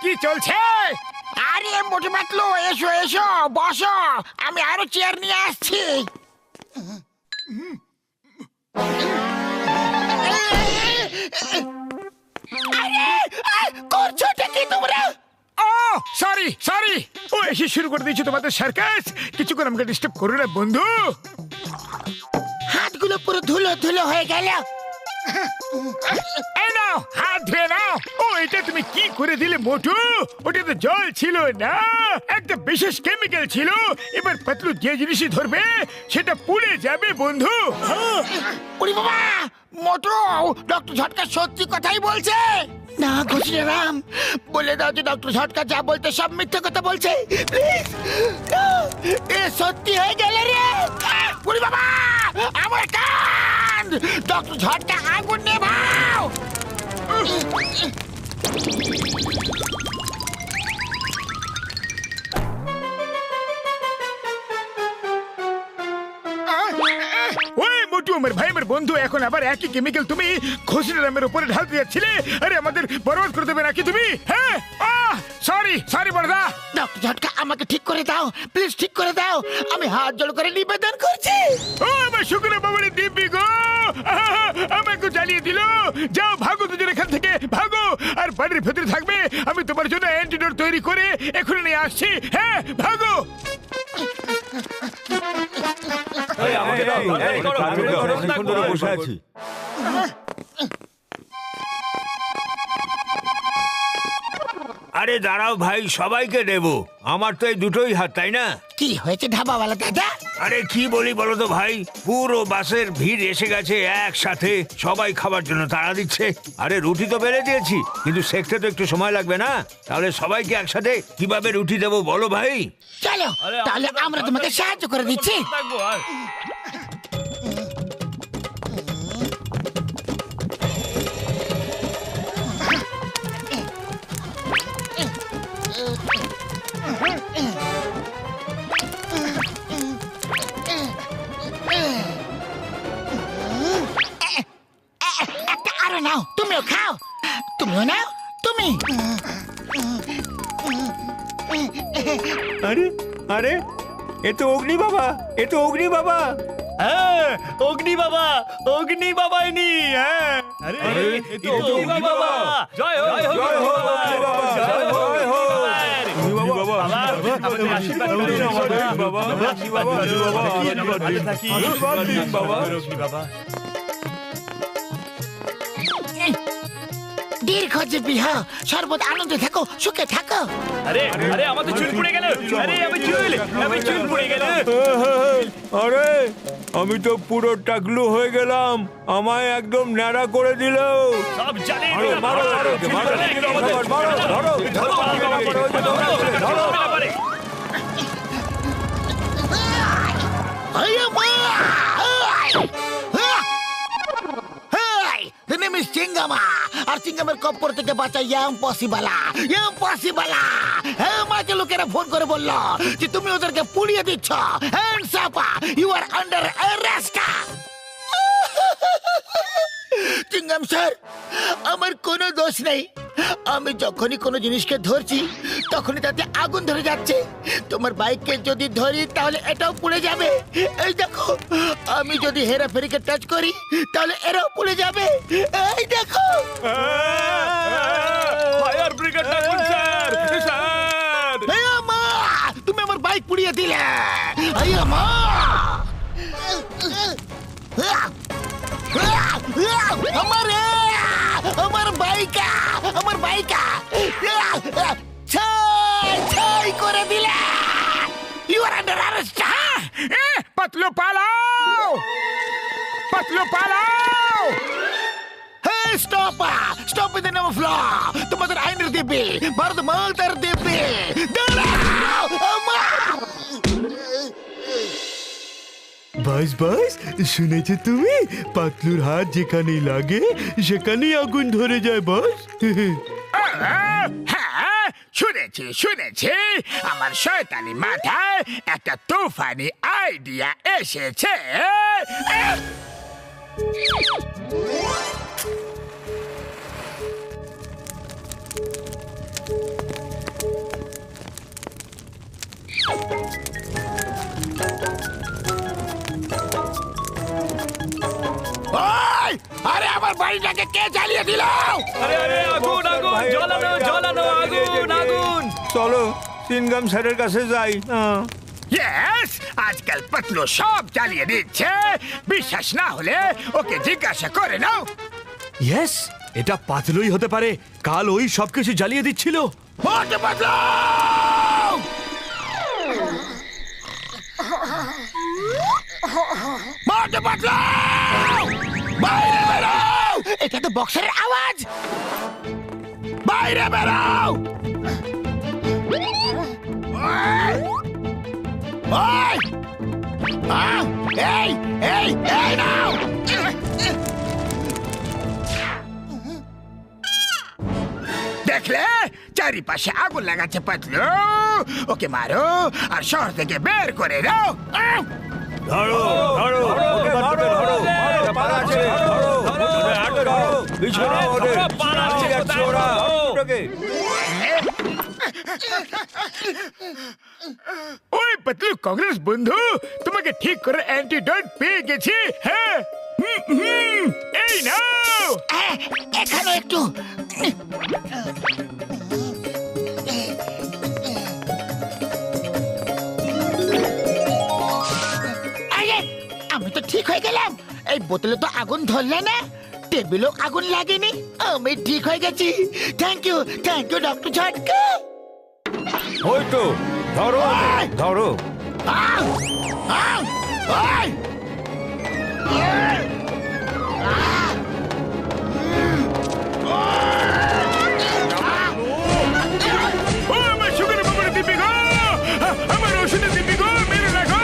কি চলছে? আরে মোটে পাতলু, এসো এসো, বসো, আমি আরো চেয়ার নিয়ে আসছি। করছোটা কি তোমরা? ও সরি সরি, ও এসে শুরু করে দিয়েছো তোমাদের সার্কাস। কিছুক্ষণ আমাকে ডিস্টার্ব করো না বন্ধু। হাতগুলো পুরো ধুলো ধুলো হয়ে গেল। এই নাও হাত ধুয়ে নাও। ও এটা তুমি কি করে দিলে মোটু? ওটা তো জল ছিল না, একটা বিশেষ কেমিক্যাল ছিল। এবার পাতলু যে জিনিসই ধরবে সেটা পুড়ে যাবে বন্ধু। ওরে বাবা, মোটু, ডক্টর ঝটকা সত্যি কথাই বলছে না? ঘুষিরাম, বলে দাও যে ডক্টর ঝটকা যা বলতে সব মিথ্যে কথা বলছে। প্লিজ, এ সত্যি হয়ে গেল রে। ওরে বাবা, আমার কান! ডক্টর ঝটকা আগুন নেভাও। ওই মোটু, আমার ভাই, আমার বন্ধু, এখন আবার একই কেমিক্যাল তুমি ঘোষণারামের উপরে ঢালতে যাচ্ছিলে। আরে আমাদের বরবাদ করে দেবে নাকি তুমি? হ্যাঁ, সরি সরি বড়দা। ডক্টর ঝটকা আমাকে ঠিক করে দাও, প্লিজ ঠিক করে দাও, আমি হাত জোড় করে নিবেদন করছি। ও আমার শুকনো বাবুরি দিব্যি গো, আমাকে জ্বালিয়ে দিল। যাও ভাগো দুজন এখান থেকে, ভাগো। আর বাড়ির ভেতরে থাকবে, আমি তোমার জন্য অ্যান্টিডোট তৈরি করে এখনই নিয়ে আসছি। হ্যাঁ, ভাগো। বসে আছি। আরে দাঁড়াও ভাই, সবাইকে দেবো, আমার তো এই দুটোই হাত, তাই না? কি হয়েছে ধাবাওয়ালা দাদা? আরে কি বলি বলো তো ভাই, পুরো বাসের ভিড় এসে গেছে একসাথে, সবাই খাবার জন্য তাড়া দিচ্ছে। আরে রুটি তো বেড়ে দিয়েছি, কিন্তু সেকতে তো একটু সময় লাগবে না? তাহলে সবাইকে একসাথে কিভাবে রুটি দেবো বলো ভাই? চলো তাহলে আমরা তোমাকে সাহায্য করে দিচ্ছি। একটা আরো নাও, তুমিও খাও, তুমিও নাও, তুমি। আরে আরে, এ তো অগ্নি বাবা, এ তো অগ্নি বাবা। হ্যাঁ, অগ্নি বাবা, অগ্নি বাবাই নি। হ্যাঁ, আরে এ তো অগ্নি বাবা। জয় হোক, জয় হোক অগ্নি বাবা, জয় হোক অগ্নি বাবা। বাবা, আমাদের আশীর্বাদ করুন বাবা, আশীর্বাদ করুন বাবা, ভালো থাকি বাবা, অগ্নি বাবা। দীর্ঘজীবী হও, সর্বদা আনন্দে থাকো, সুখে থাকো। আরে আরে, আমাদের চুল পুড়ে গেল। আরে আমি চুল পুড়ে গেল। আরে আমি তো পুরো টাকলু হয়ে গেলাম, আমায় একদম ন্যাড়া করে দিল। সব জানি চিঙ্গামা, আর চিঙ্গামের কপ্পর থেকে বাঁচা ইম্পসিবল, ইম্পসিবল। হ্যাঁ, মাকে লোকেরা ফোন করে বললো যে তুমি ওদেরকে পুড়িয়ে দিচ্ছ। Hands up, you are under arrest. Chingam sir, আমার কোনো দোষ নেই। আমি যখনই কোনো জিনিসকে ধরছি তখনই তাতে আগুন ধরে যাচ্ছে। তোমার বাইককে যদি ধরি তাহলে এটাও পুড়ে যাবে। এই দেখো, আমি যদি হেরাফেরিকে টাচ করি তাহলে এরাও পুড়ে যাবে। এই দেখো। ফায়ার ব্রিগেড ডাকুন স্যার, স্যার। এই মা, তুমি আমার বাইক পুড়িয়ে দিলে। এই মা, আমার বাইকা, আমার বাইকা ছাই করে দিলে। You are under arrest. Patlu পালাও, পাতলু পালাও। Hey, stop! Stop in the name of law! তোমাদের আইনের দিব্যি, ভারত মাতার দিব্যি, দাঁড়াও! বাস বাস, শুনেছো তুমি? পাতলুর হাত যেখানেই লাগে সেখানেই আগুন ধরে যায় বস। হ্যাঁ, শুনেছি শুনেছি, আমার শয়তানি মাথায় একটা তুফানি আইডিয়া এসেছে। আমার বাড়িটাকে কে জ্বালিয়ে দিল? আরে আরে আগুন আগুন জ্বালানো জ্বালানো আগুন আগুন চলো সিনগাম স্যারের কাছে যাই। ইয়েস, আজকাল পাতলু সব জ্বালিয়ে দিচ্ছে। বিশ্বাস না হলে ওকে জিজ্ঞাসা করে নাও। ইয়েস, এটা পাতলুই হতে পারে। কাল ওই সবকিছু জ্বালিয়ে দিচ্ছিল। মোটু পাতলু! মোটু পাতলু! বাইরে বেরো! এটা তো বক্সারের আওয়াজ। বাইরে বেরো! ওই! ওই! এই এই এই নাও! দেখলে, চারিপাশে আগুন লাগাচ্ছে পাতলু। ওকে মারো আর শহর থেকে বের করে দাও। ধরো ধরো ওকে মারো, ধরো ওরা পালাচ্ছে, ধরো ওদের আটকাও, পিছনে ওদের পালাচ্ছে, যাচ্ছে ওরা। ওটাকে ওই পাতলু কংগ্রেস বন্ধু, তোমাকে ঠিক করে অ্যান্টিডোট পেয়ে গেছি। হ্যাঁ, এই নাও। এখানে একটু আরে, আমি তো ঠিক হয়ে গেলাম। এই বোতলে তো আগুন ধরলে না, টেবিলও আগুন লাগেনি। আমি ঠিক হয়ে গেছি। থ্যাংক ইউ ডক্টর ঝটকা। ওই তো ধরো ধরো। আউ! আউ! ওই! ও আমার সুগারের বাবার দিবি গো, আমার ওষুধের দিবি গো, মেরে রাখো।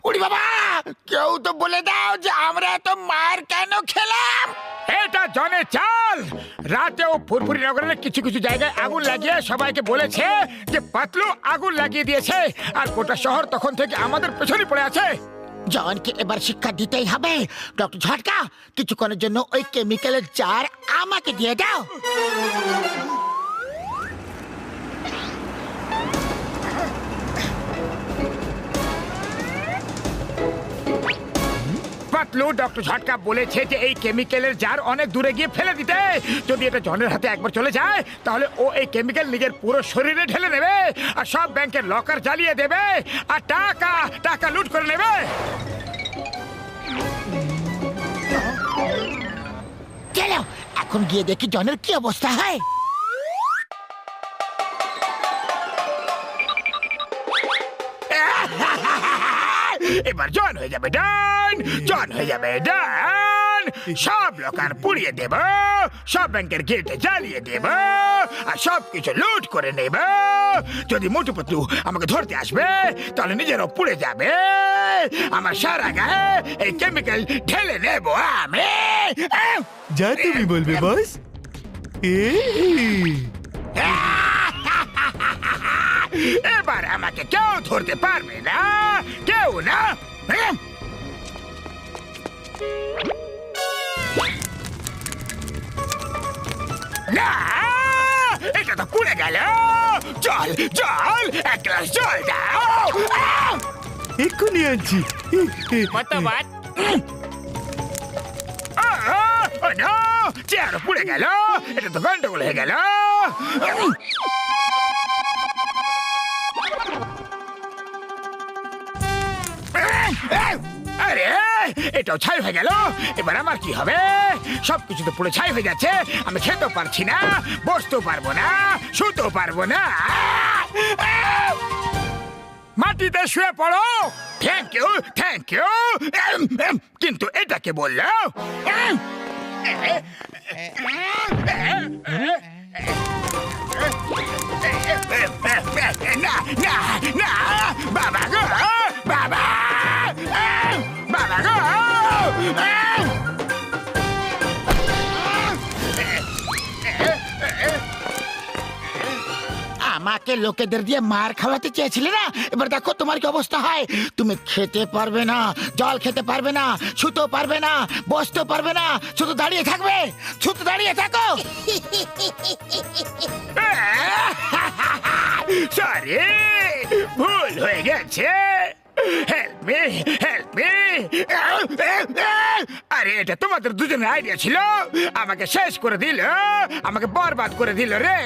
উড়ি বাবা, কেউ তো বলে দাও যে আমরা এত মার কেন খেলাম? এটা জনে চাল। রাতেও ফুরফুরি নগরের কিছু কিছু জায়গায় আগুন লাগিয়ে সবাইকে বলেছে যে পাতলু আগুন লাগিয়ে দিয়েছে, আর গোটা শহর তখন থেকে আমাদের পেছনে পড়ে আছে। জনকে এবার শিক্ষা দিতেই হবে। ডক্টর ঝটকা, কিছুক্ষণের জন্য ওই কেমিক্যালের জার আমাকে দিয়ে দাও। পাতলু ডক্টর ঝটকা বলেছে যে এই কেমিক্যালের জার অনেক দূরে গিয়ে ফেলে দিতে। যদি এটা জনের হাতে একবার চলে যায়, তাহলে ও এই কেমিক্যাল নিজের পুরো শরীরে ঢেলে নেবে, আর সব ব্যাংকের লকার জ্বালিয়ে দেবে, আর টাকা টাকা লুট করে নেবে। চলো এখন গিয়ে দেখি জনের কি অবস্থা হয়। এবার জন হয়ে যাবে ডান, জন হয়ে যাবে ডান। সব লোকার পুড়িয়ে দেব, সব ব্যাংকের গেটে জ্বালিয়ে দেব, আর সব কিছু লুট করে নেব। যদি মোটু পাতলু আমাকে ধরতে আসবে, তাহলে নিজেরও পুড়ে যাবে। আমার সারা গায়ে এই কেমিক্যাল ঢেলে নেব আমি। যা তুমি বলবে বস। এবার আমাকে কেউ ধরতে পারবে না, কেউ না। না, এটা তো পুড়ে গেল। জল জল, এক গ্লাস জল দাও। এক্ষুনি আনছি। চেয়ারও পুড়ে গেল, এটা তো গন্ডগোল হয়ে গেল। আরে, এটাও ছাই হয়ে গেল। এবার আমার কি হবে? সবকিছু তো পুরো ছাই হয়ে যাচ্ছে। আমি খেতেও পারছি না, বসতেও পারবো না, শুতেও পারবো না। মাটিতে শুয়ে পড়ো। Thank you, thank you. কিন্তু এটাকে বললো না না না, বাবা গো, বাবা, বাবা গো। আমাকে লোকেদের দিয়ে মার খাওয়াতে চেয়েছিলে না, এবার দেখো তোমার কি অবস্থা হয়। তুমি খেতে পারবে না, জল খেতে পারবে না, শুতেও পারবে না, বসতেও পারবে না, শুধু দাঁড়িয়ে থাকবে। শুধু দাঁড়িয়ে থাকো। সরি, ভুল হয়ে গেছে। Help me, help me. আরে এটা তোমাদের দুজনের আইডিয়া ছিল, আমাকে শেষ করে দিল, আমাকে বরবাদ করে দিল রে।